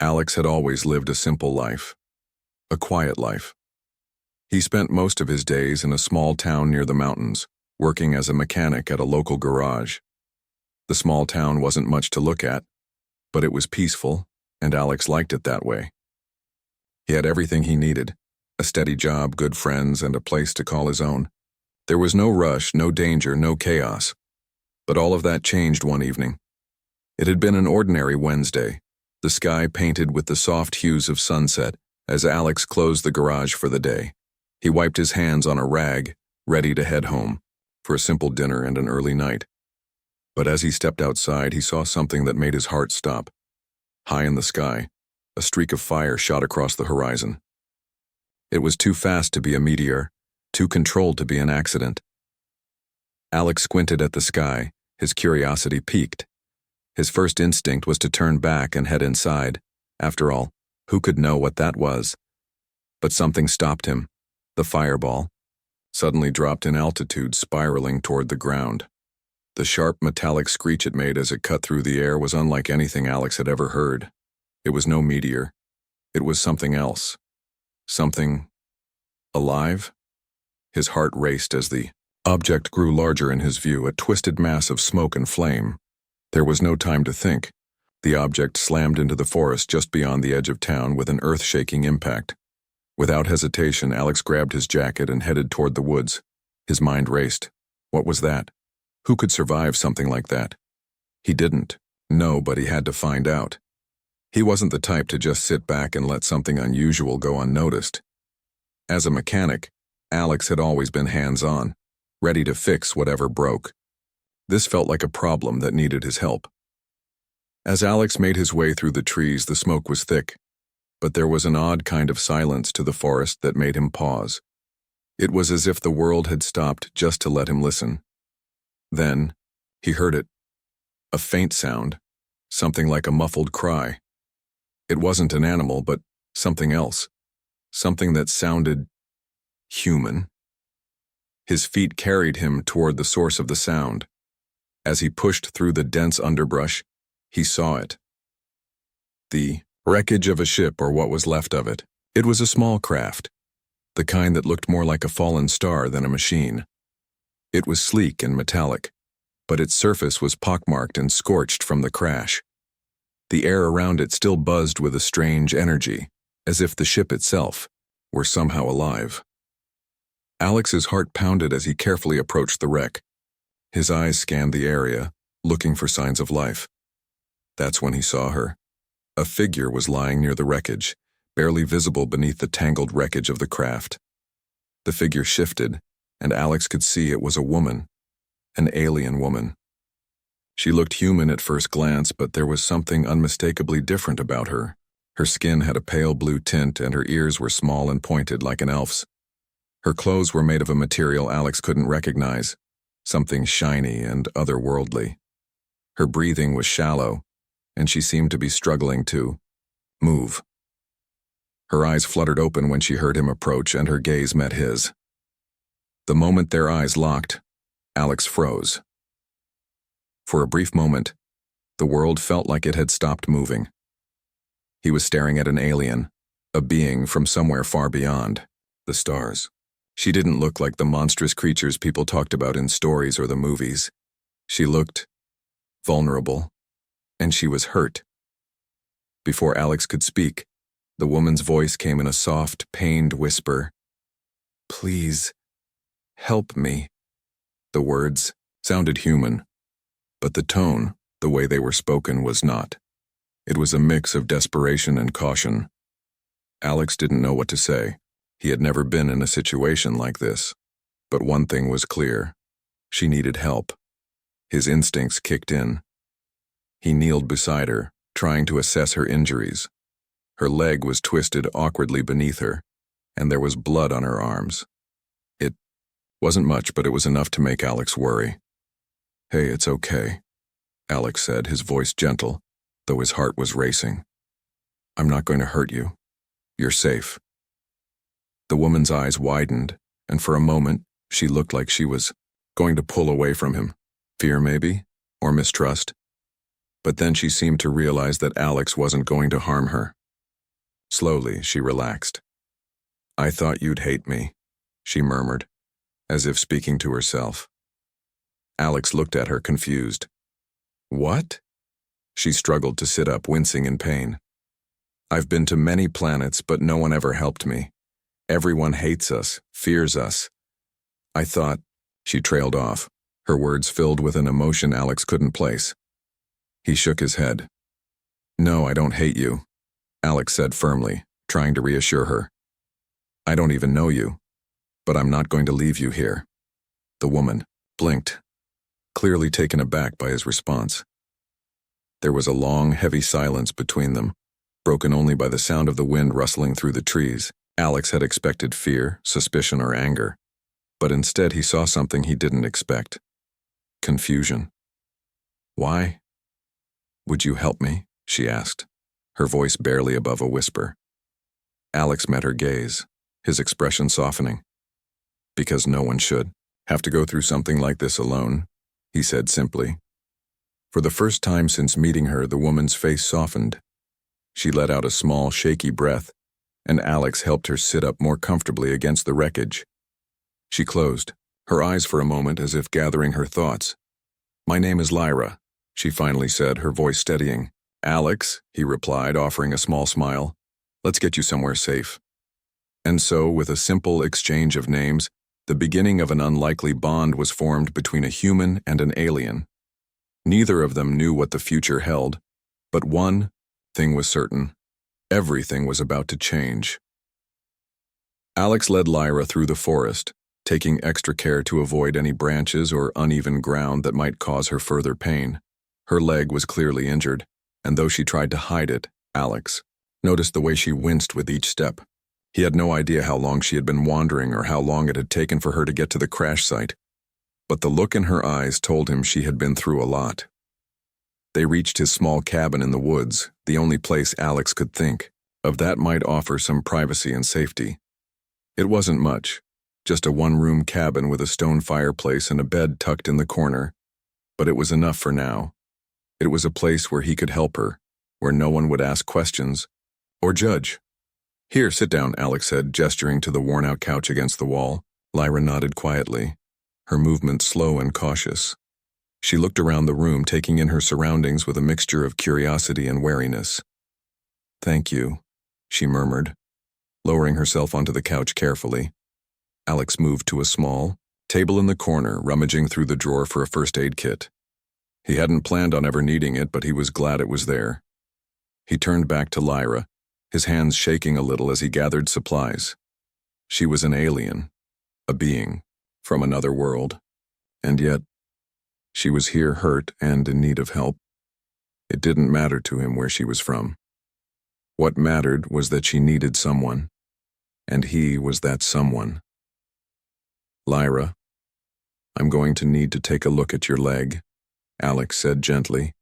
Alex had always lived a simple life, a quiet life. He spent most of his days in a small town near the mountains, working as a mechanic at a local garage. The small town wasn't much to look at, but it was peaceful, and Alex liked it that way. He had everything he needed, a steady job, good friends, and a place to call his own. There was no rush, no danger, no chaos. But all of that changed one evening. It had been an ordinary Wednesday, the sky painted with the soft hues of sunset as Alex closed the garage for the day. He wiped his hands on a rag, ready to head home, for a simple dinner and an early night. But as he stepped outside, he saw something that made his heart stop. High in the sky, a streak of fire shot across the horizon. It was too fast to be a meteor, too controlled to be an accident. Alex squinted at the sky, his curiosity piqued. His first instinct was to turn back and head inside. After all, who could know what that was? But something stopped him. The fireball suddenly dropped in altitude, spiraling toward the ground. The sharp metallic screech it made as it cut through the air was unlike anything Alex had ever heard. It was no meteor. It was something else. Something alive? His heart raced as the object grew larger in his view, a twisted mass of smoke and flame. There was no time to think. The object slammed into the forest just beyond the edge of town with an earth-shaking impact. Without hesitation, Alex grabbed his jacket and headed toward the woods. His mind raced. What was that? Who could survive something like that? He didn't. No, but he had to find out. He wasn't the type to just sit back and let something unusual go unnoticed. As a mechanic, Alex had always been hands-on, ready to fix whatever broke. This felt like a problem that needed his help. As Alex made his way through the trees, the smoke was thick, but there was an odd kind of silence to the forest that made him pause. It was as if the world had stopped just to let him listen. Then, he heard it. A faint sound, something like a muffled cry. It wasn't an animal, but something else. Something that sounded human. His feet carried him toward the source of the sound. As he pushed through the dense underbrush, he saw it. The wreckage of a ship, or what was left of it. It was a small craft, the kind that looked more like a fallen star than a machine. It was sleek and metallic, but its surface was pockmarked and scorched from the crash. The air around it still buzzed with a strange energy, as if the ship itself were somehow alive. Alex's heart pounded as he carefully approached the wreck. His eyes scanned the area, looking for signs of life. That's when he saw her. A figure was lying near the wreckage, barely visible beneath the tangled wreckage of the craft. The figure shifted, and Alex could see it was a woman, an alien woman. She looked human at first glance, but there was something unmistakably different about her. Her skin had a pale blue tint, and her ears were small and pointed like an elf's. Her clothes were made of a material Alex couldn't recognize, something shiny and otherworldly. Her breathing was shallow, and she seemed to be struggling to move. Her eyes fluttered open when she heard him approach, and her gaze met his. The moment their eyes locked, Alex froze. For a brief moment, the world felt like it had stopped moving. He was staring at an alien, a being from somewhere far beyond the stars. She didn't look like the monstrous creatures people talked about in stories or the movies. She looked vulnerable, and she was hurt. Before Alex could speak, the woman's voice came in a soft, pained whisper. "Please, help me." The words sounded human, but the tone, the way they were spoken, was not. It was a mix of desperation and caution. Alex didn't know what to say. He had never been in a situation like this. But one thing was clear. She needed help. His instincts kicked in. He kneeled beside her, trying to assess her injuries. Her leg was twisted awkwardly beneath her, and there was blood on her arms. It wasn't much, but it was enough to make Alex worry. "Hey, it's okay," Alex said, his voice gentle, though his heart was racing. "I'm not going to hurt you. You're safe." The woman's eyes widened, and for a moment, she looked like she was going to pull away from him. Fear, maybe? Or mistrust? But then she seemed to realize that Alex wasn't going to harm her. Slowly, she relaxed. "I thought you'd hate me," she murmured, as if speaking to herself. Alex looked at her, confused. "What?" She struggled to sit up, wincing in pain. "I've been to many planets, but no one ever helped me. Everyone hates us, fears us. I thought—" She trailed off, her words filled with an emotion Alex couldn't place. He shook his head. "No, I don't hate you," Alex said firmly, trying to reassure her. "I don't even know you, but I'm not going to leave you here." The woman blinked, clearly taken aback by his response. There was a long, heavy silence between them, broken only by the sound of the wind rustling through the trees. Alex had expected fear, suspicion, or anger, but instead he saw something he didn't expect. Confusion. "Why? Would you help me?" she asked, her voice barely above a whisper. Alex met her gaze, his expression softening. "Because no one should have to go through something like this alone," he said simply. For the first time since meeting her, the woman's face softened. She let out a small, shaky breath, and Alex helped her sit up more comfortably against the wreckage. She closed, her eyes for a moment as if gathering her thoughts. "My name is Lyra," she finally said, her voice steadying. "Alex," he replied, offering a small smile. "Let's get you somewhere safe." And so, with a simple exchange of names, the beginning of an unlikely bond was formed between a human and an alien. Neither of them knew what the future held, but one thing was certain: everything was about to change. Alex led Lyra through the forest, taking extra care to avoid any branches or uneven ground that might cause her further pain. Her leg was clearly injured, and though she tried to hide it, Alex noticed the way she winced with each step. He had no idea how long she had been wandering or how long it had taken for her to get to the crash site, but the look in her eyes told him she had been through a lot. They reached his small cabin in the woods, the only place Alex could think of that might offer some privacy and safety. It wasn't much, just a one-room cabin with a stone fireplace and a bed tucked in the corner, but it was enough for now. It was a place where he could help her, where no one would ask questions or judge. "Here, sit down," Alex said, gesturing to the worn-out couch against the wall. Lyra nodded quietly, her movement slow and cautious. She looked around the room, taking in her surroundings with a mixture of curiosity and wariness. "Thank you," she murmured, lowering herself onto the couch carefully. Alex moved to a small table in the corner, rummaging through the drawer for a first aid kit. He hadn't planned on ever needing it, but he was glad it was there. He turned back to Lyra, his hands shaking a little as he gathered supplies. She was an alien, a being from another world, and yet she was here hurt and in need of help. It didn't matter to him where she was from. What mattered was that she needed someone, and he was that someone. "Lyra, I'm going to need to take a look at your leg," Alex said gently,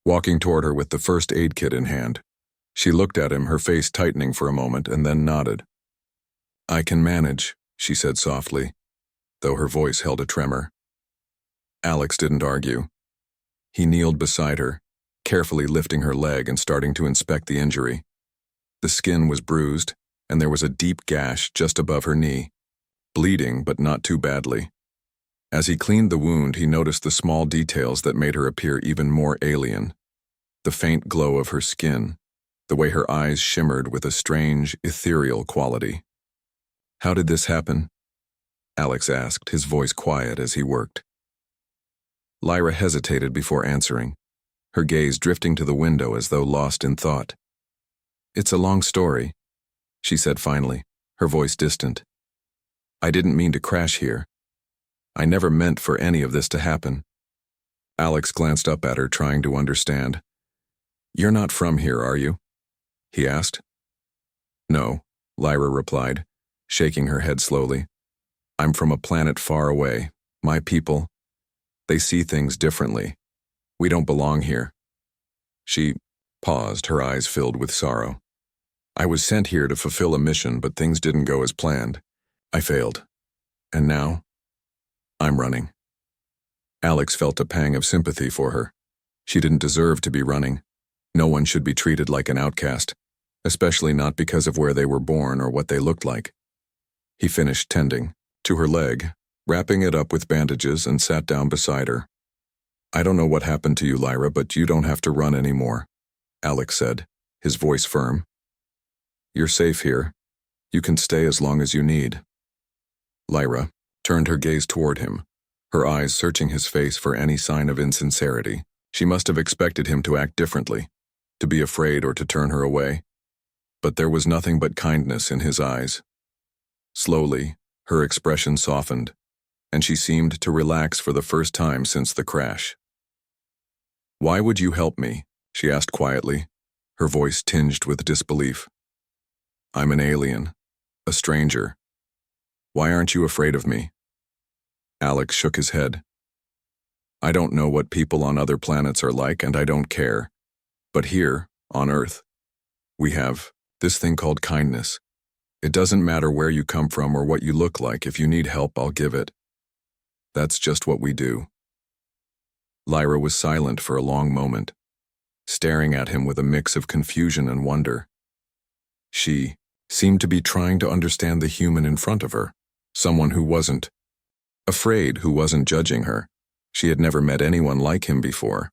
walking toward her with the first aid kit in hand. She looked at him, her face tightening for a moment, and then nodded. "I can manage," she said softly, though her voice held a tremor. Alex didn't argue. He kneeled beside her, carefully lifting her leg and starting to inspect the injury. The skin was bruised, and there was a deep gash just above her knee, bleeding but not too badly. As he cleaned the wound, he noticed the small details that made her appear even more alien. The faint glow of her skin, the way her eyes shimmered with a strange, ethereal quality. "How did this happen?" Alex asked, his voice quiet as he worked. Lyra hesitated before answering, her gaze drifting to the window as though lost in thought. "It's a long story," she said finally, her voice distant. "I didn't mean to crash here. I never meant for any of this to happen." Alex glanced up at her, trying to understand. "You're not from here, are you?" he asked. "No," Lyra replied, shaking her head slowly. "I'm from a planet far away. My people, they see things differently. We don't belong here." She paused, her eyes filled with sorrow. "I was sent here to fulfill a mission, but things didn't go as planned. I failed. And now, I'm running." Alex felt a pang of sympathy for her. She didn't deserve to be running. No one should be treated like an outcast, especially not because of where they were born or what they looked like. He finished tending to her leg, wrapping it up with bandages, and sat down beside her. "I don't know what happened to you, Lyra, but you don't have to run anymore," Alex said, his voice firm. "You're safe here. You can stay as long as you need." Lyra turned her gaze toward him, her eyes searching his face for any sign of insincerity. She must have expected him to act differently, to be afraid or to turn her away. But there was nothing but kindness in his eyes. Slowly, her expression softened, and she seemed to relax for the first time since the crash. "Why would you help me?" she asked quietly, her voice tinged with disbelief. "I'm an alien, a stranger. Why aren't you afraid of me?" Alex shook his head. "I don't know what people on other planets are like, and I don't care. But here, on Earth, we have this thing called kindness. It doesn't matter where you come from or what you look like. If you need help, I'll give it. That's just what we do." Lyra was silent for a long moment, staring at him with a mix of confusion and wonder. She seemed to be trying to understand the human in front of her, someone who wasn't afraid, who wasn't judging her. She had never met anyone like him before.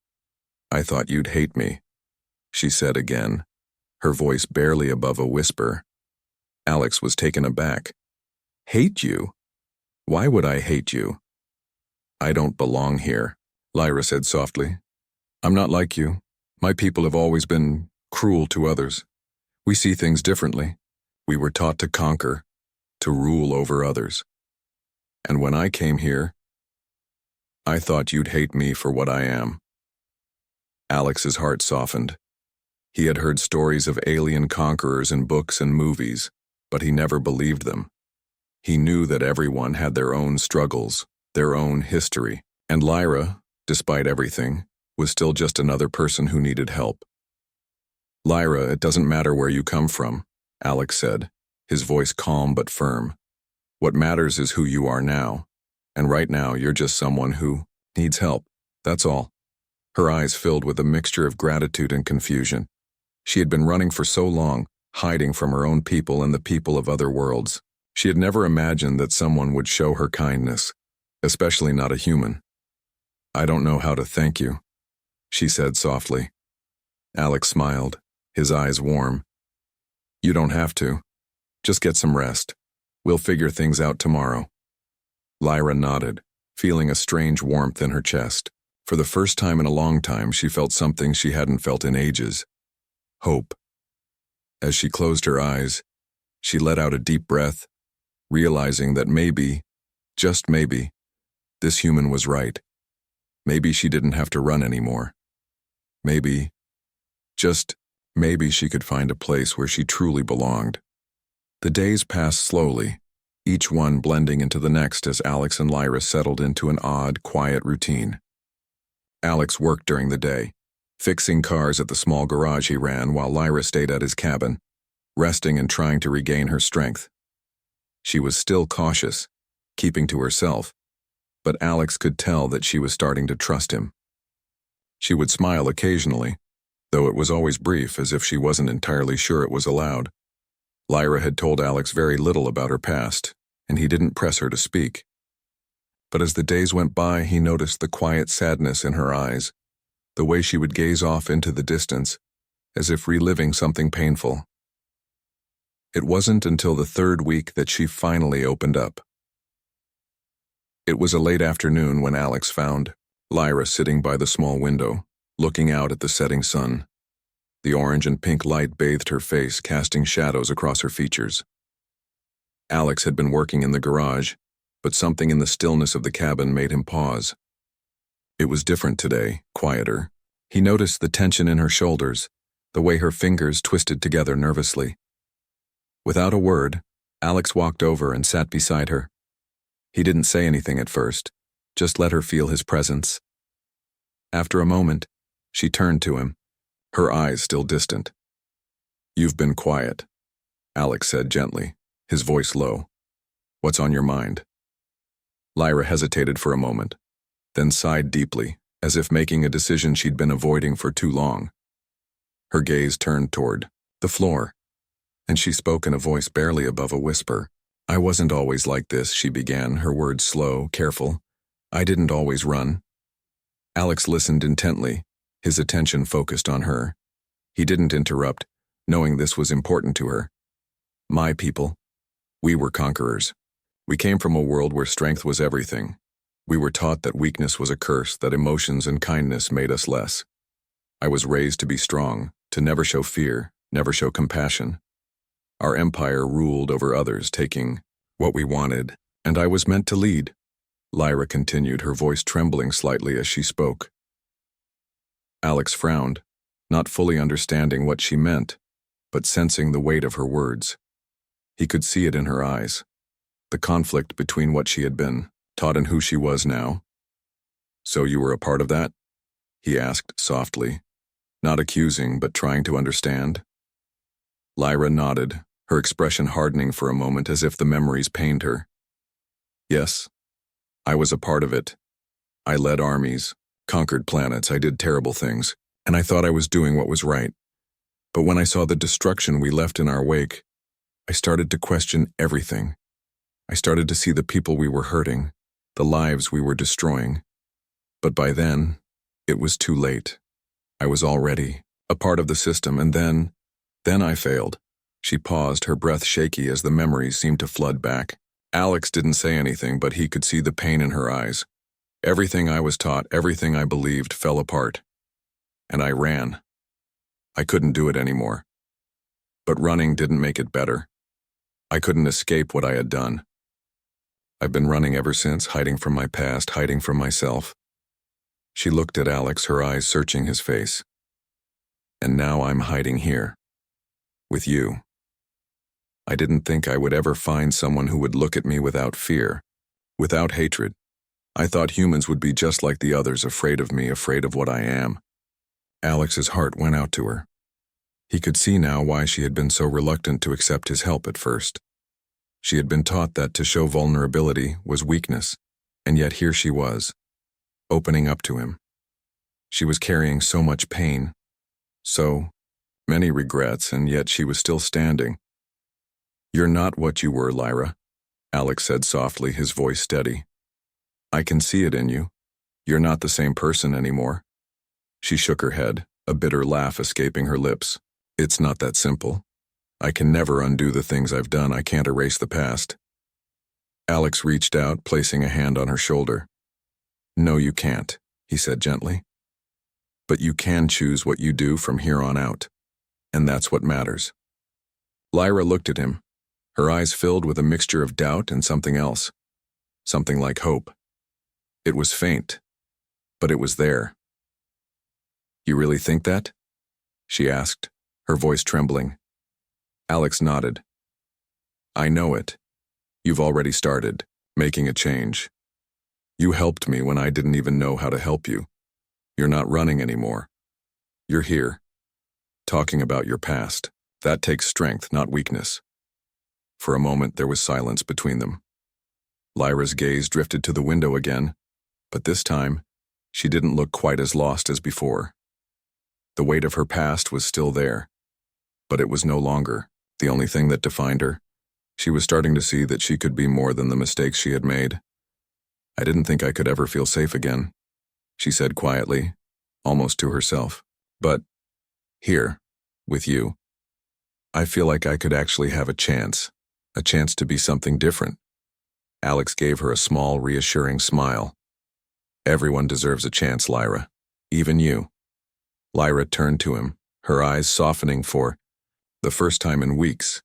"I thought you'd hate me," she said again, her voice barely above a whisper. Alex was taken aback. "Hate you? Why would I hate you?" "I don't belong here," Lyra said softly. "I'm not like you. My people have always been cruel to others. We see things differently. We were taught to conquer, to rule over others. And when I came here, I thought you'd hate me for what I am." Alex's heart softened. He had heard stories of alien conquerors in books and movies, but he never believed them. He knew that everyone had their own struggles, their own history, and Lyra, despite everything, was still just another person who needed help. "Lyra, it doesn't matter where you come from," Alex said, his voice calm but firm. "What matters is who you are now, and right now you're just someone who needs help, that's all." Her eyes filled with a mixture of gratitude and confusion. She had been running for so long, hiding from her own people and the people of other worlds. She had never imagined that someone would show her kindness, especially not a human. "I don't know how to thank you," she said softly. Alex smiled, his eyes warm. "You don't have to. Just get some rest. We'll figure things out tomorrow." Lyra nodded, feeling a strange warmth in her chest. For the first time in a long time, she felt something she hadn't felt in ages. Hope. As she closed her eyes, she let out a deep breath, realizing that maybe, just maybe, this human was right. Maybe she didn't have to run anymore. Maybe, just maybe, she could find a place where she truly belonged. The days passed slowly, each one blending into the next as Alex and Lyra settled into an odd, quiet routine. Alex worked during the day, fixing cars at the small garage he ran, while Lyra stayed at his cabin, resting and trying to regain her strength. She was still cautious, keeping to herself, but Alex could tell that she was starting to trust him. She would smile occasionally, though it was always brief, as if she wasn't entirely sure it was allowed. Lyra had told Alex very little about her past, and he didn't press her to speak. But as the days went by, he noticed the quiet sadness in her eyes, the way she would gaze off into the distance, as if reliving something painful. It wasn't until the third week that she finally opened up. It was a late afternoon when Alex found Lyra sitting by the small window, looking out at the setting sun. The orange and pink light bathed her face, casting shadows across her features. Alex had been working in the garage, but something in the stillness of the cabin made him pause. It was different today, quieter. He noticed the tension in her shoulders, the way her fingers twisted together nervously. Without a word, Alex walked over and sat beside her. He didn't say anything at first, just let her feel his presence. After a moment, she turned to him, her eyes still distant. "You've been quiet," Alex said gently, his voice low. "What's on your mind?" Lyra hesitated for a moment, then sighed deeply, as if making a decision she'd been avoiding for too long. Her gaze turned toward the floor, and she spoke in a voice barely above a whisper. "I wasn't always like this," she began, her words slow, careful. "I didn't always run." Alex listened intently, his attention focused on her. He didn't interrupt, knowing this was important to her. "My people. We were conquerors. We came from a world where strength was everything. We were taught that weakness was a curse, that emotions and kindness made us less. I was raised to be strong, to never show fear, never show compassion. Our empire ruled over others, taking what we wanted, and I was meant to lead." Lyra continued, her voice trembling slightly as she spoke. Alex frowned, not fully understanding what she meant, but sensing the weight of her words. He could see it in her eyes, the conflict between what she had been taught and who she was now. "So you were a part of that?" he asked softly, not accusing but trying to understand. Lyra nodded, her expression hardening for a moment as if the memories pained her. "Yes, I was a part of it. I led armies, conquered planets, I did terrible things, and I thought I was doing what was right. But when I saw the destruction we left in our wake, I started to question everything. I started to see the people we were hurting, the lives we were destroying. But by then, it was too late. I was already a part of the system, and then I failed." She paused, her breath shaky as the memories seemed to flood back. Alex didn't say anything, but he could see the pain in her eyes. "Everything I was taught, everything I believed, fell apart. And I ran. I couldn't do it anymore. But running didn't make it better. I couldn't escape what I had done. I've been running ever since, hiding from my past, hiding from myself." She looked at Alex, her eyes searching his face. "And now I'm hiding here. With you. I didn't think I would ever find someone who would look at me without fear, without hatred. I thought humans would be just like the others, afraid of me, afraid of what I am." Alex's heart went out to her. He could see now why she had been so reluctant to accept his help at first. She had been taught that to show vulnerability was weakness, and yet here she was, opening up to him. She was carrying so much pain, so many regrets, and yet she was still standing. "You're not what you were, Lyra," Alex said softly, his voice steady. "I can see it in you. You're not the same person anymore." She shook her head, a bitter laugh escaping her lips. "It's not that simple. I can never undo the things I've done. I can't erase the past." Alex reached out, placing a hand on her shoulder. "No, you can't," he said gently. "But you can choose what you do from here on out, and that's what matters." Lyra looked at him, her eyes filled with a mixture of doubt and something else, something like hope. It was faint, but it was there. "You really think that?" she asked, her voice trembling. Alex nodded. "I know it. You've already started, making a change. You helped me when I didn't even know how to help you. You're not running anymore. You're here, talking about your past. That takes strength, not weakness." For a moment there was silence between them. Lyra's gaze drifted to the window again, but this time, she didn't look quite as lost as before. The weight of her past was still there, but it was no longer the only thing that defined her. She was starting to see that she could be more than the mistakes she had made. "I didn't think I could ever feel safe again," she said quietly, almost to herself. "But here, with you, I feel like I could actually have a chance to be something different." Alex gave her a small, reassuring smile. "Everyone deserves a chance, Lyra. Even you." Lyra turned to him, her eyes softening for the first time in weeks.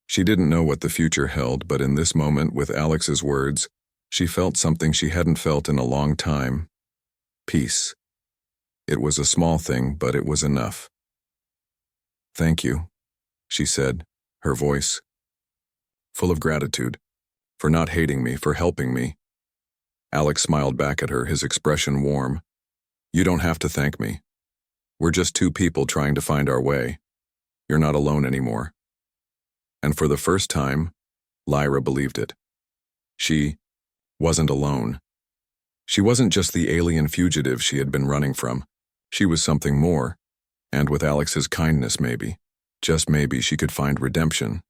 She didn't know what the future held, but in this moment, with Alex's words, she felt something she hadn't felt in a long time. Peace. It was a small thing, but it was enough. "Thank you," she said, her voice full of gratitude, "for not hating me, for helping me." Alex smiled back at her, his expression warm. "You don't have to thank me. We're just two people trying to find our way. You're not alone anymore." And for the first time, Lyra believed it. She wasn't alone. She wasn't just the alien fugitive she had been running from. She was something more, and with Alex's kindness maybe, just maybe she could find redemption.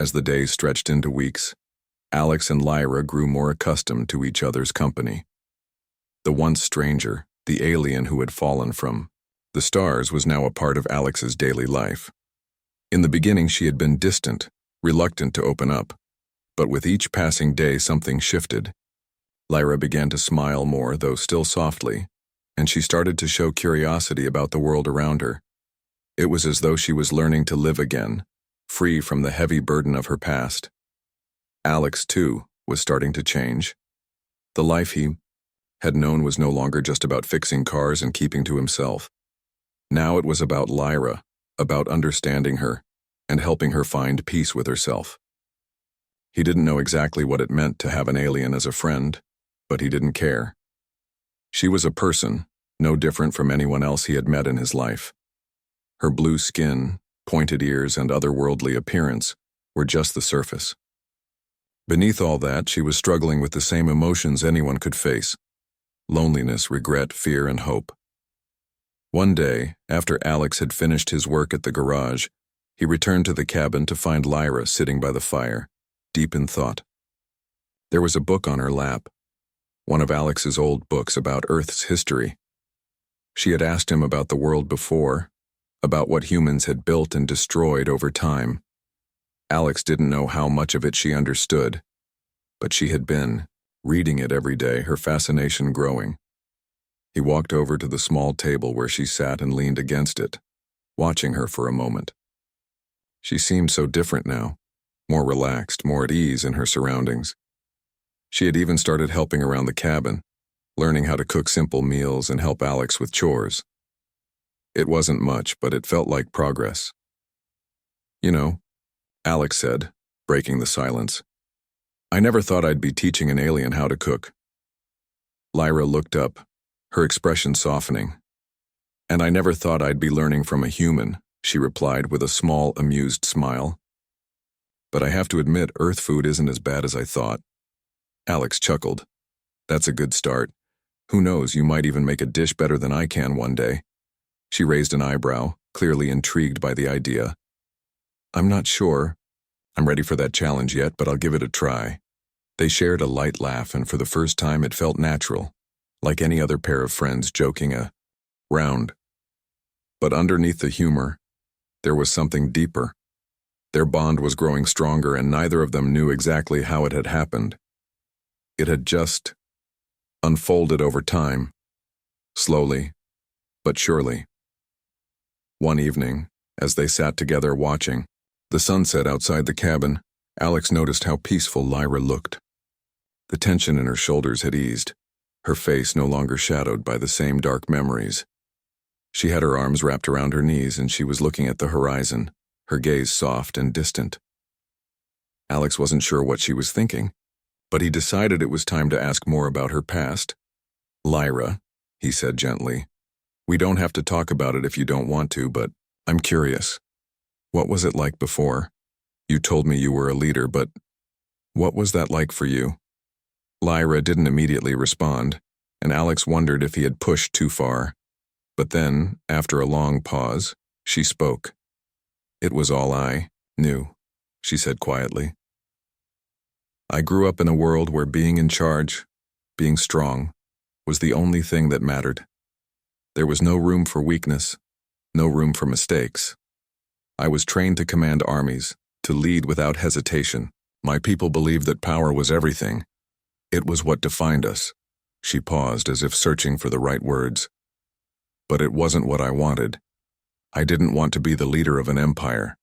As the days stretched into weeks, Alex and Lyra grew more accustomed to each other's company. The once stranger, the alien who had fallen from the stars, was now a part of Alex's daily life. In the beginning she had been distant, reluctant to open up, but with each passing day something shifted. Lyra began to smile more, though still softly, and she started to show curiosity about the world around her. It was as though she was learning to live again, free from the heavy burden of her past. Alex, too, was starting to change. The life he had known was no longer just about fixing cars and keeping to himself. Now it was about Lyra, about understanding her, and helping her find peace with herself. He didn't know exactly what it meant to have an alien as a friend, but he didn't care. She was a person, no different from anyone else he had met in his life. Her blue skin, pointed ears, and otherworldly appearance were just the surface. Beneath all that, she was struggling with the same emotions anyone could face: loneliness, regret, fear, and hope. One day, after Alex had finished his work at the garage, he returned to the cabin to find Lyra sitting by the fire, deep in thought. There was a book on her lap, one of Alex's old books about Earth's history. She had asked him about the world before, about what humans had built and destroyed over time. Alex didn't know how much of it she understood, but she had been reading it every day, her fascination growing. He walked over to the small table where she sat and leaned against it, watching her for a moment. She seemed so different now, more relaxed, more at ease in her surroundings. She had even started helping around the cabin, learning how to cook simple meals and help Alex with chores. It wasn't much, but it felt like progress. "You know," Alex said, breaking the silence, "I never thought I'd be teaching an alien how to cook." Lyra looked up, her expression softening. "And I never thought I'd be learning from a human," she replied with a small, amused smile. "But I have to admit, Earth food isn't as bad as I thought." Alex chuckled. "That's a good start. Who knows, you might even make a dish better than I can one day." She raised an eyebrow, clearly intrigued by the idea. "I'm not sure I'm ready for that challenge yet, but I'll give it a try." They shared a light laugh, and for the first time it felt natural, like any other pair of friends joking around. But underneath the humor, there was something deeper. Their bond was growing stronger, and neither of them knew exactly how it had happened. It had just unfolded over time, slowly but surely. One evening, as they sat together watching the sunset outside the cabin, Alex noticed how peaceful Lyra looked. The tension in her shoulders had eased, her face no longer shadowed by the same dark memories. She had her arms wrapped around her knees, and she was looking at the horizon, her gaze soft and distant. Alex wasn't sure what she was thinking, but he decided it was time to ask more about her past. "Lyra," he said gently, "we don't have to talk about it if you don't want to, but I'm curious. What was it like before? You told me you were a leader, but what was that like for you?" Lyra didn't immediately respond, and Alex wondered if he had pushed too far. But then, after a long pause, she spoke. "It was all I knew," she said quietly. "I grew up in a world where being in charge, being strong, was the only thing that mattered. There was no room for weakness, no room for mistakes. I was trained to command armies, to lead without hesitation. My people believed that power was everything. It was what defined us." She paused as if searching for the right words. "But it wasn't what I wanted. I didn't want to be the leader of an empire.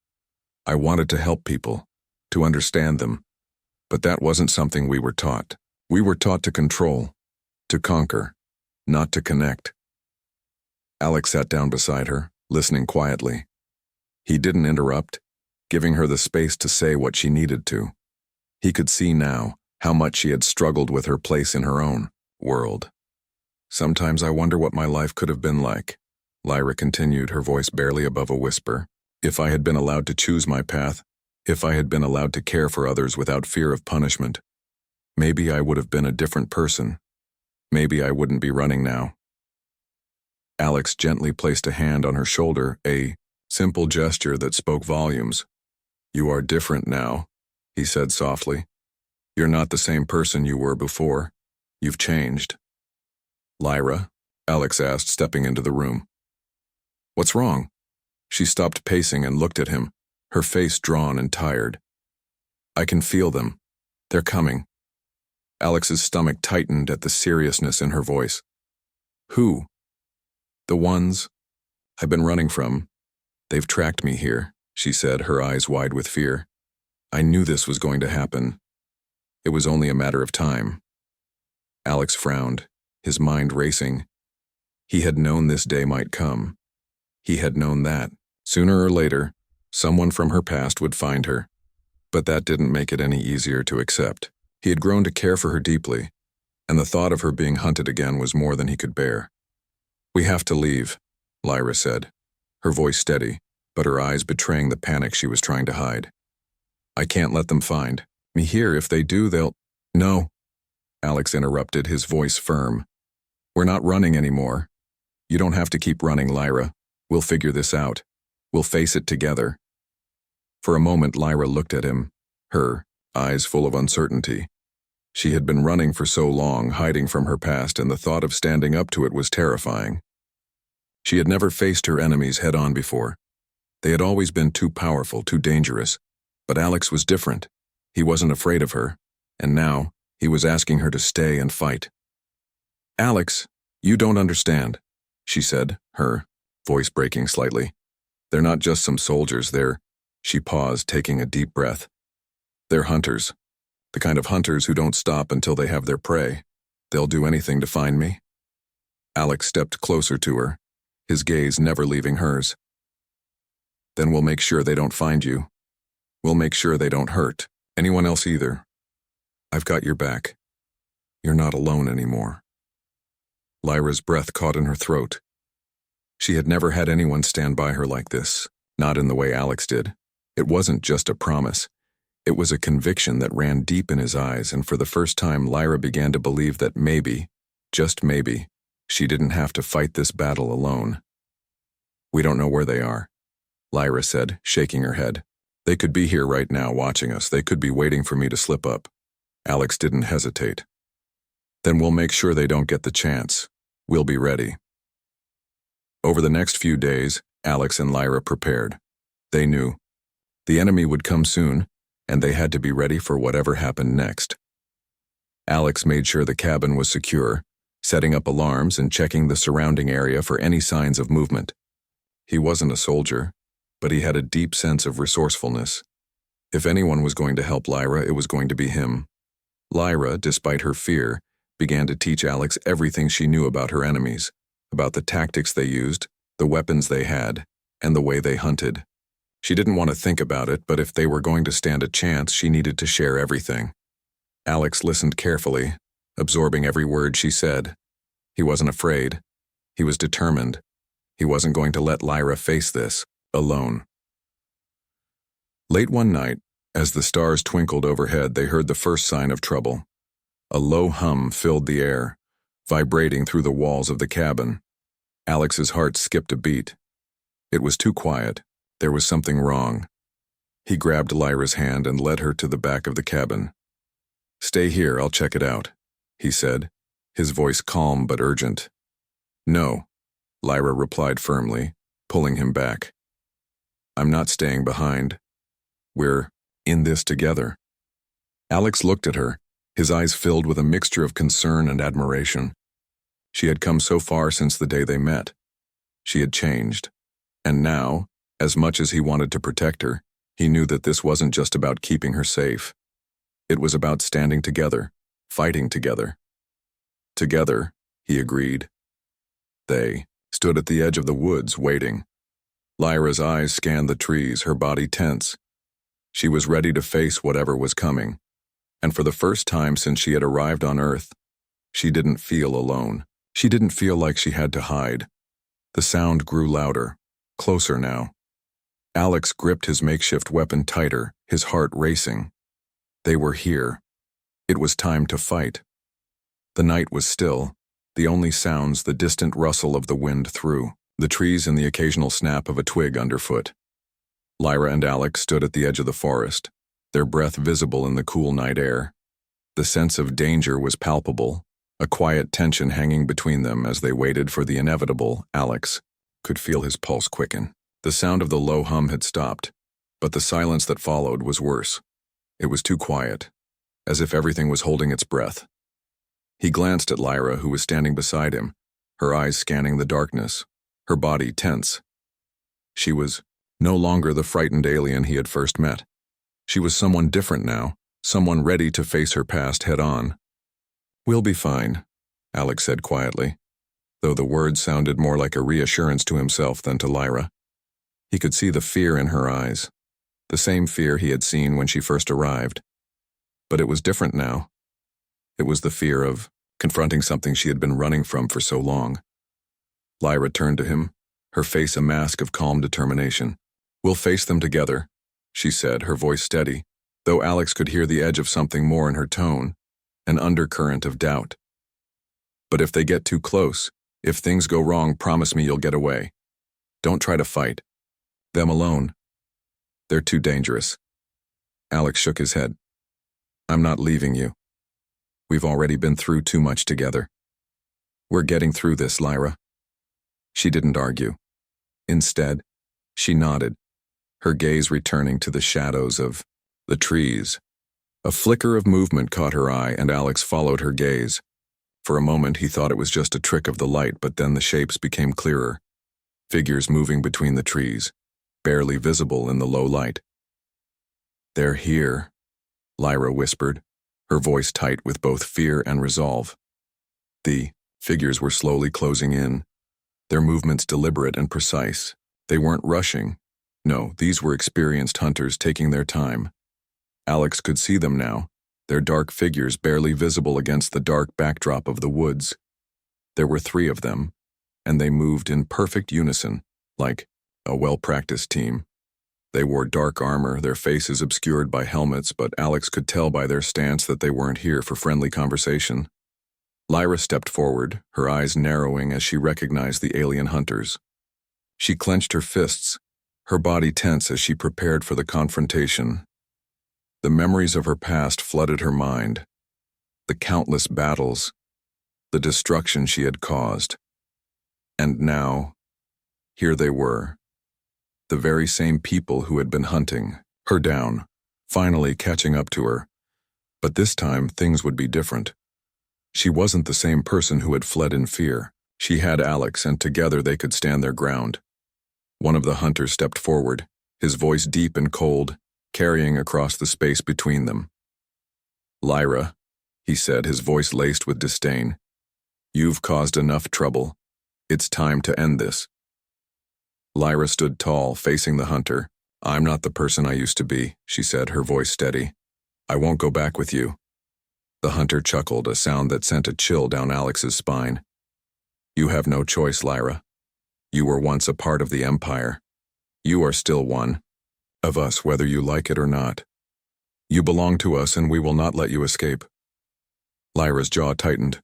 I wanted to help people, to understand them. But that wasn't something we were taught. We were taught to control, to conquer, not to connect." Alex sat down beside her, listening quietly. He didn't interrupt, giving her the space to say what she needed to. He could see now how much she had struggled with her place in her own world. "Sometimes I wonder what my life could have been like," Lyra continued, her voice barely above a whisper. "If I had been allowed to choose my path, if I had been allowed to care for others without fear of punishment, maybe I would have been a different person. Maybe I wouldn't be running now. Alex gently placed a hand on her shoulder, a simple gesture that spoke volumes. You are different now, he said softly. You're not the same person you were before. You've changed. Lyra, Alex asked, stepping into the room. What's wrong? She stopped pacing and looked at him, her face drawn and tired. I can feel them. They're coming. Alex's stomach tightened at the seriousness in her voice. Who? The ones I've been running from. They've tracked me here, she said, her eyes wide with fear. I knew this was going to happen. It was only a matter of time. Alex frowned, his mind racing. He had known this day might come. He had known that, sooner or later, someone from her past would find her. But that didn't make it any easier to accept. He had grown to care for her deeply, and the thought of her being hunted again was more than he could bear. We have to leave, Lyra said, her voice steady, but her eyes betraying the panic she was trying to hide. I can't let them find me here. If they do, they'll— No, Alex interrupted, his voice firm. We're not running anymore. You don't have to keep running, Lyra. We'll figure this out. We'll face it together. For a moment, Lyra looked at him, her eyes full of uncertainty. She had been running for so long, hiding from her past, and the thought of standing up to it was terrifying. She had never faced her enemies head-on before. They had always been too powerful, too dangerous. But Alex was different. He wasn't afraid of her, and now he was asking her to stay and fight. Alex, you don't understand, she said, her voice breaking slightly. They're not just some soldiers, She paused, taking a deep breath. They're hunters. The kind of hunters who don't stop until they have their prey. They'll do anything to find me. Alex stepped closer to her, his gaze never leaving hers. Then we'll make sure they don't find you. We'll make sure they don't hurt anyone else either. I've got your back. You're not alone anymore. Lyra's breath caught in her throat. She had never had anyone stand by her like this, not in the way Alex did. It wasn't just a promise. It was a conviction that ran deep in his eyes, and for the first time Lyra began to believe that maybe, just maybe, she didn't have to fight this battle alone. We don't know where they are, Lyra said, shaking her head. They could be here right now watching us. They could be waiting for me to slip up. Alex didn't hesitate. Then we'll make sure they don't get the chance. We'll be ready. Over the next few days, Alex and Lyra prepared. They knew the enemy would come soon, and they had to be ready for whatever happened next. Alex made sure the cabin was secure, setting up alarms and checking the surrounding area for any signs of movement. He wasn't a soldier, but he had a deep sense of resourcefulness. If anyone was going to help Lyra, it was going to be him. Lyra, despite her fear, began to teach Alex everything she knew about her enemies, about the tactics they used, the weapons they had, and the way they hunted. She didn't want to think about it, but if they were going to stand a chance, she needed to share everything. Alex listened carefully, absorbing every word she said. He wasn't afraid. He was determined. He wasn't going to let Lyra face this alone. Late one night, as the stars twinkled overhead, they heard the first sign of trouble. A low hum filled the air, vibrating through the walls of the cabin. Alex's heart skipped a beat. It was too quiet. There was something wrong. He grabbed Lyra's hand and led her to the back of the cabin. Stay here, I'll check it out, he said, his voice calm but urgent. No, Lyra replied firmly, pulling him back. I'm not staying behind. We're in this together. Alex looked at her, his eyes filled with a mixture of concern and admiration. She had come so far since the day they met. She had changed. And now, as much as he wanted to protect her, he knew that this wasn't just about keeping her safe. It was about standing together, fighting together. Together, he agreed. They stood at the edge of the woods, waiting. Lyra's eyes scanned the trees, her body tense. She was ready to face whatever was coming. And for the first time since she had arrived on Earth, she didn't feel alone. She didn't feel like she had to hide. The sound grew louder, closer now. Alex gripped his makeshift weapon tighter, his heart racing. They were here. It was time to fight. The night was still, The only sounds the distant rustle of the wind through, the trees and the occasional snap of a twig underfoot. Lyra and Alex stood at the edge of the forest, their breath visible in the cool night air. The sense of danger was palpable, a quiet tension hanging between them as they waited for the inevitable. Alex could feel his pulse quicken. The sound of the low hum had stopped, but the silence that followed was worse. It was too quiet, as if everything was holding its breath. He glanced at Lyra, who was standing beside him, her eyes scanning the darkness, her body tense. She was no longer the frightened alien he had first met. She was someone different now, someone ready to face her past head-on. "We'll be fine," Alex said quietly, though the words sounded more like a reassurance to himself than to Lyra. He could see the fear in her eyes, the same fear he had seen when she first arrived. But it was different now. It was the fear of confronting something she had been running from for so long. Lyra turned to him, her face a mask of calm determination. "We'll face them together," she said, her voice steady, though Alex could hear the edge of something more in her tone, an undercurrent of doubt. "But if they get too close, if things go wrong, promise me you'll get away. Don't try to fight them alone. They're too dangerous." Alex shook his head. "I'm not leaving you. We've already been through too much together. We're getting through this, Lyra." She didn't argue. Instead, she nodded, her gaze returning to the shadows of the trees. A flicker of movement caught her eye, and Alex followed her gaze. For a moment he thought it was just a trick of the light, but then the shapes became clearer, figures moving between the trees, barely visible in the low light. "They're here," Lyra whispered, her voice tight with both fear and resolve. The figures were slowly closing in, their movements deliberate and precise. They weren't rushing. No, these were experienced hunters taking their time. Alex could see them now, their dark figures barely visible against the dark backdrop of the woods. There were 3 of them, and they moved in perfect unison, like a well-practiced team. They wore dark armor, their faces obscured by helmets, but Alex could tell by their stance that they weren't here for friendly conversation. Lyra stepped forward, her eyes narrowing as she recognized the alien hunters. She clenched her fists, her body tense as she prepared for the confrontation. The memories of her past flooded her mind, the countless battles, the destruction she had caused. And now, here they were, the very same people who had been hunting her down, finally catching up to her. But this time, things would be different. She wasn't the same person who had fled in fear. She had Alex, and together they could stand their ground. One of the hunters stepped forward, his voice deep and cold, carrying across the space between them. "Lyra," he said, his voice laced with disdain, "you've caused enough trouble. It's time to end this." Lyra stood tall, facing the hunter. "I'm not the person I used to be," she said, her voice steady. "I won't go back with you." The hunter chuckled, a sound that sent a chill down Alex's spine. "You have no choice, Lyra. You were once a part of the Empire. You are still one of us, whether you like it or not. You belong to us, and we will not let you escape." Lyra's jaw tightened.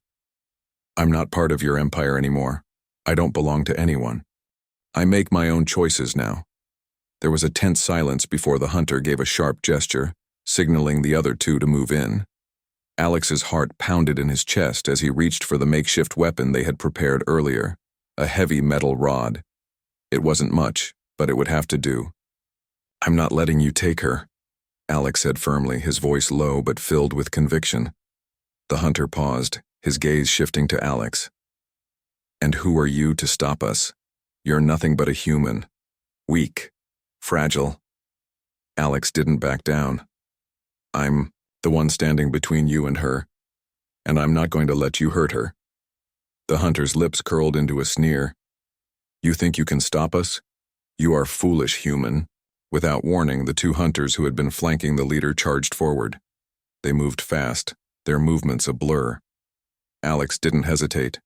"I'm not part of your empire anymore. I don't belong to anyone. I make my own choices now." There was a tense silence before the hunter gave a sharp gesture, signaling the other 2 to move in. Alex's heart pounded in his chest as he reached for the makeshift weapon they had prepared earlier, a heavy metal rod. It wasn't much, but it would have to do. "I'm not letting you take her," Alex said firmly, his voice low but filled with conviction. The hunter paused, his gaze shifting to Alex. "And who are you to stop us? You're nothing but a human. Weak. Fragile." Alex didn't back down. "I'm the one standing between you and her, and I'm not going to let you hurt her." The hunter's lips curled into a sneer. "You think you can stop us? You are foolish, human." Without warning, the 2 hunters who had been flanking the leader charged forward. They moved fast, their movements a blur. Alex didn't hesitate.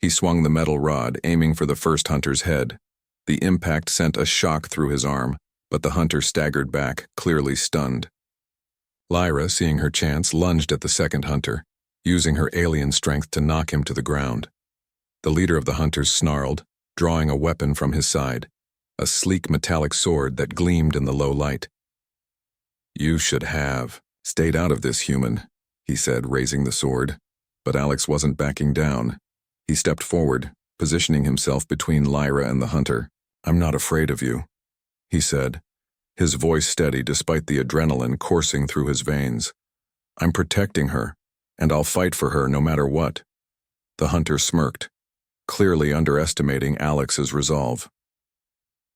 He swung the metal rod, aiming for the first hunter's head. The impact sent a shock through his arm, but the hunter staggered back, clearly stunned. Lyra, seeing her chance, lunged at the second hunter. using her alien strength to knock him to the ground. The leader of the hunters snarled, drawing a weapon from his side, a sleek metallic sword that gleamed in the low light. "You should have stayed out of this, human," he said, raising the sword. But Alex wasn't backing down. He stepped forward, positioning himself between Lyra and the hunter. "I'm not afraid of you," he said, his voice steady despite the adrenaline coursing through his veins. "I'm protecting her, and I'll fight for her no matter what." The hunter smirked, clearly underestimating Alex's resolve.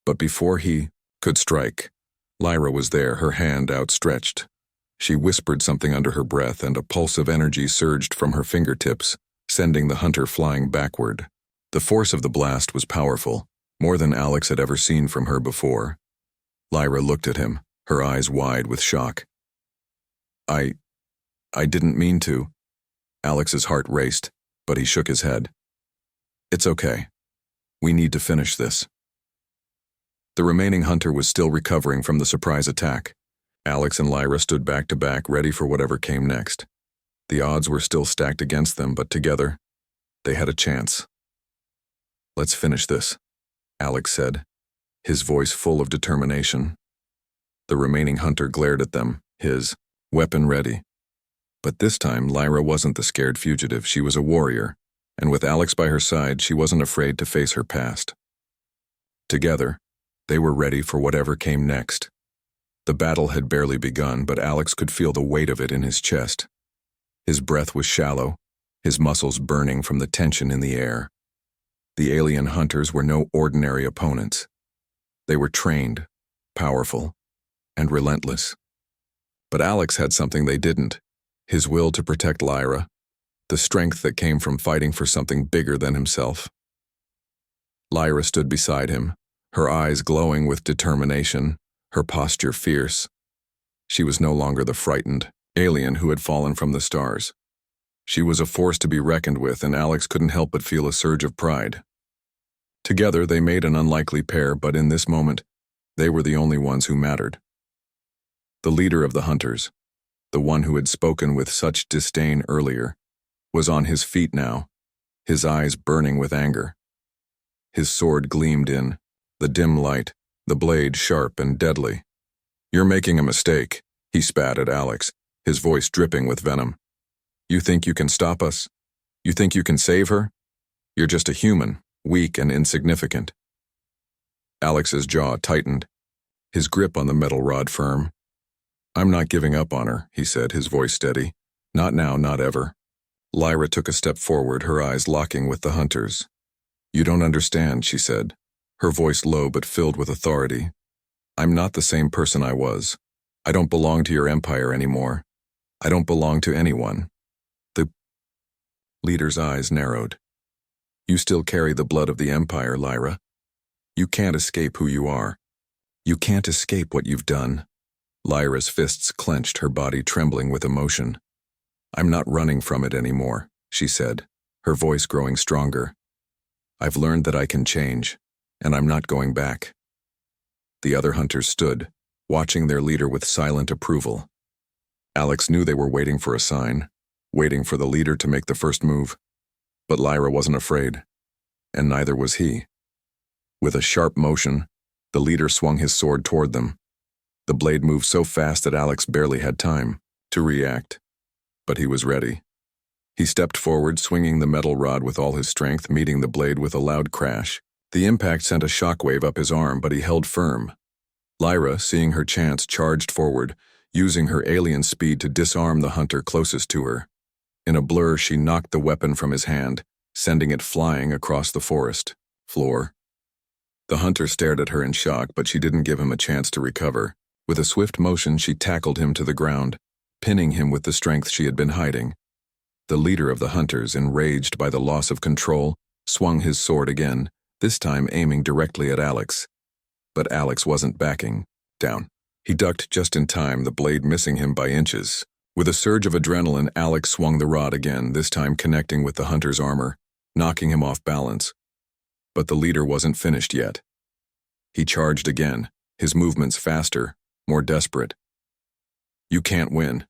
But before he could strike, Lyra was there, her hand outstretched. She whispered something under her breath, and a pulse of energy surged from her fingertips, sending the hunter flying backward. The force of the blast was powerful, more than Alex had ever seen from her before. Lyra looked at him, her eyes wide with shock. I didn't mean to." Alex's heart raced, but he shook his head. "It's okay. We need to finish this." The remaining hunter was still recovering from the surprise attack. Alex and Lyra stood back to back, ready for whatever came next. The odds were still stacked against them, but together, they had a chance. "Let's finish this," Alex said, his voice full of determination. The remaining hunter glared at them, his weapon ready. But this time, Lyra wasn't the scared fugitive. She was a warrior, and with Alex by her side, she wasn't afraid to face her past. Together, they were ready for whatever came next. The battle had barely begun, but Alex could feel the weight of it in his chest. His breath was shallow, his muscles burning from the tension in the air. The alien hunters were no ordinary opponents. They were trained, powerful, and relentless. But Alex had something they didn't: his will to protect Lyra, the strength that came from fighting for something bigger than himself. Lyra stood beside him, her eyes glowing with determination, her posture fierce. She was no longer the frightened alien who had fallen from the stars. She was a force to be reckoned with, and Alex couldn't help but feel a surge of pride. Together, they made an unlikely pair, but in this moment, they were the only ones who mattered. The leader of the hunters, the one who had spoken with such disdain earlier, was on his feet now, his eyes burning with anger. His sword gleamed in the dim light, the blade sharp and deadly. "You're making a mistake," he spat at Alex, his voice dripping with venom. "You think you can stop us? You think you can save her? You're just a human, weak and insignificant." Alex's jaw tightened, his grip on the metal rod firm. "I'm not giving up on her," he said, his voice steady. "Not now, not ever." Lyra took a step forward, her eyes locking with the hunters. "You don't understand," she said, her voice low but filled with authority. "I'm not the same person I was. I don't belong to your empire anymore. I don't belong to anyone." The leader's eyes narrowed. "You still carry the blood of the empire, Lyra. You can't escape who you are. You can't escape what you've done." Lyra's fists clenched, her body trembling with emotion. "I'm not running from it anymore," she said, her voice growing stronger. "I've learned that I can change, and I'm not going back." The other hunters stood, watching their leader with silent approval. Alex knew they were waiting for a sign, waiting for the leader to make the first move. But Lyra wasn't afraid, and neither was he. With a sharp motion, the leader swung his sword toward them. The blade moved so fast that Alex barely had time to react. But he was ready. He stepped forward, swinging the metal rod with all his strength, meeting the blade with a loud crash. The impact sent a shockwave up his arm, but he held firm. Lyra, seeing her chance, charged forward, using her alien speed to disarm the hunter closest to her. In a blur, she knocked the weapon from his hand, sending it flying across the forest floor. The hunter stared at her in shock, but she didn't give him a chance to recover. With a swift motion, she tackled him to the ground, pinning him with the strength she had been hiding. The leader of the hunters, enraged by the loss of control, swung his sword again, this time aiming directly at Alex. But Alex wasn't backing down. He ducked just in time, the blade missing him by inches. With a surge of adrenaline, Alex swung the rod again, this time connecting with the hunter's armor, knocking him off balance. But the leader wasn't finished yet. He charged again, his movements faster, more desperate. "You can't win,"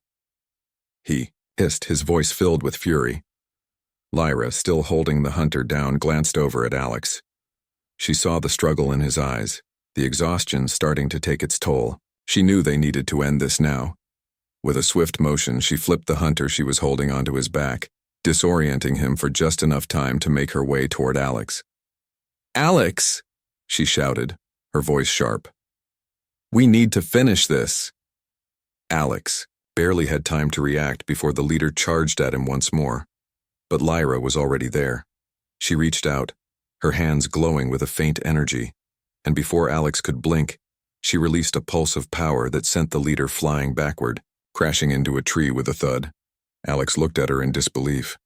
he hissed, his voice filled with fury. Lyra, still holding the hunter down, glanced over at Alex. She saw the struggle in his eyes, the exhaustion starting to take its toll. She knew they needed to end this now. With a swift motion, she flipped the hunter she was holding onto his back, disorienting him for just enough time to make her way toward Alex. "Alex!" she shouted, her voice sharp. "We need to finish this." Alex barely had time to react before the leader charged at him once more. But Lyra was already there. She reached out, her hands glowing with a faint energy, and before Alex could blink, she released a pulse of power that sent the leader flying backward, crashing into a tree with a thud. Alex looked at her in disbelief.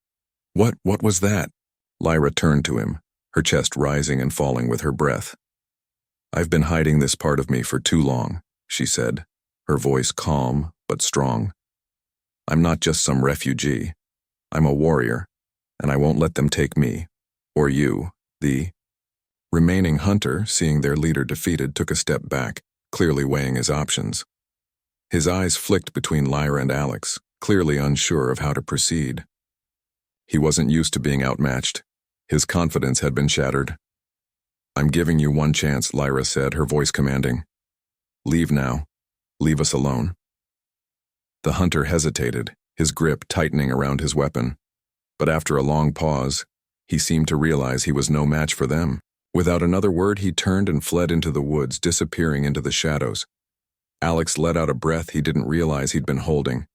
What was that?" Lyra turned to him, her chest rising and falling with her breath. "I've been hiding this part of me for too long," she said, her voice calm but strong. "I'm not just some refugee. I'm a warrior, and I won't let them take me, or you." The remaining hunter, seeing their leader defeated, took a step back, clearly weighing his options. His eyes flicked between Lyra and Alex, clearly unsure of how to proceed. He wasn't used to being outmatched. His confidence had been shattered. "I'm giving you one chance," Lyra said, her voice commanding. "Leave now. Leave us alone." The hunter hesitated, his grip tightening around his weapon. But after a long pause, he seemed to realize he was no match for them. Without another word, he turned and fled into the woods, disappearing into the shadows. Alex let out a breath he didn't realize he'd been holding.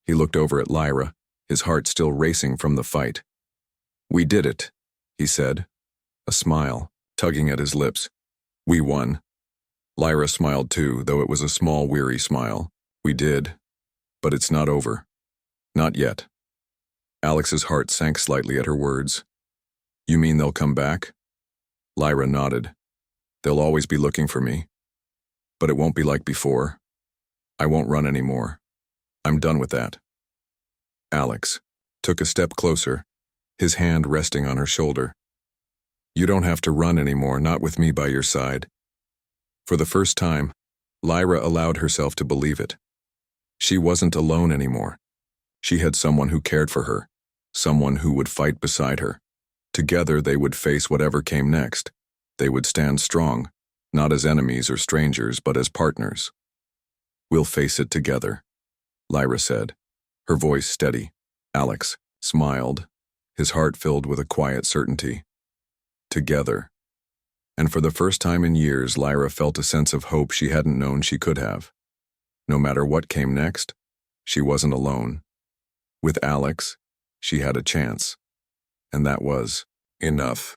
He looked over at Lyra, his heart still racing from the fight. "We did it," he said, a smile tugging at his lips. "We won." Lyra smiled too, though it was a small, weary smile. "We did. But it's not over. Not yet." Alex's heart sank slightly at her words. "You mean they'll come back?" Lyra nodded. "They'll always be looking for me. But it won't be like before. I won't run anymore. I'm done with that." Alex took a step closer, his hand resting on her shoulder. "You don't have to run anymore, not with me by your side." For the first time, Lyra allowed herself to believe it. She wasn't alone anymore. She had someone who cared for her, someone who would fight beside her. Together they would face whatever came next. They would stand strong, not as enemies or strangers, but as partners. "We'll face it together," Lyra said, her voice steady. Alex smiled, his heart filled with a quiet certainty. Together. And for the first time in years, Lyra felt a sense of hope she hadn't known she could have. No matter what came next, she wasn't alone. With Alex, she had a chance. And that was enough.